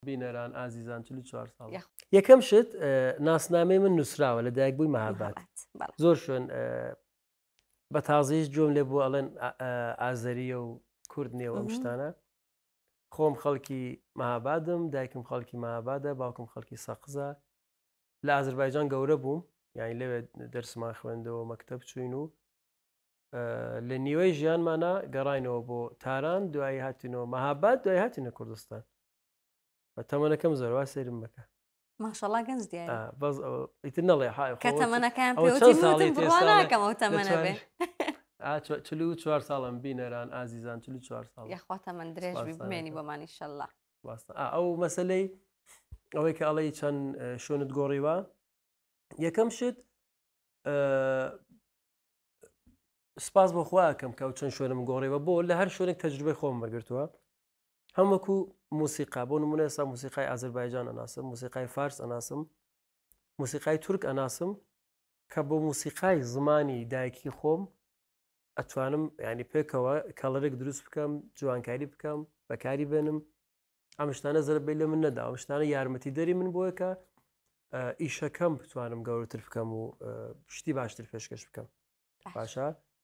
بینەران ئازیزان 44 ساڵ یەکەم شت ناسنامەی من نووسراوە لە دایک بووی مەهاباد زۆر شوێن بە تازیش جۆم لێ بوو ئەڵێن ئازەریە و کورد نیێ و ئەم شتانە خۆم خەڵکی مەهابادم دایکم خەڵکی مەهابادە باوکم خەڵکی سەقزە لە ئازربایجان گەورە بووم یانی لەوێ دەرسمان خوێندەوە مەکتەب چوین و لە نیوەی ژیانمانە گەڕاینەوە بۆ تاران دوایی هاتینەوە مەهاباد دوای هاتینە کوردستان بە تەمەنەکەم زۆروا سێرم بکە ماشەڵا گەنج دیارە ئیتر نەڵێ کە تەمەنەکەیان پێوتیم بڕوا ناکەم ئەو تەمەنە بێ 44 ساڵم بینەران ئازیزان 44 ساڵ یاخواتە من درێژبی بمێنی بۆمان ئینشەڵڵا ئەو مەسلەی ئەوەی کە ئەڵەی چەند شوێنت گۆڕیوە یەکەم شت سپاس بۆ خواکەم کە چەند شوێنم گۆڕیوە بۆ لە هەر شوێنێک تەجروبەی خۆم بەرگرتووە هەم وەکو موسیقا بۆ نمونە ئێستا موسیقای ئازربایجان ئەناسم موسیقای فارس ئەناسم موسیقای تورک ئەناسم کە بۆ موسیقای زمانی دایکی خۆم ئەتوانم ینی پێکەوە کەڵەرێک دروست بکەم جوانکاری بکەم بەکاری بێنم ئەم شتانە زەربەی لە من نەدا ئەم شتانە یارمەتی دەری من بۆیە کە ئیشەکەم بتوانم گەورەتر بکەم و شتی باشتر پێشکەش بکەم باشە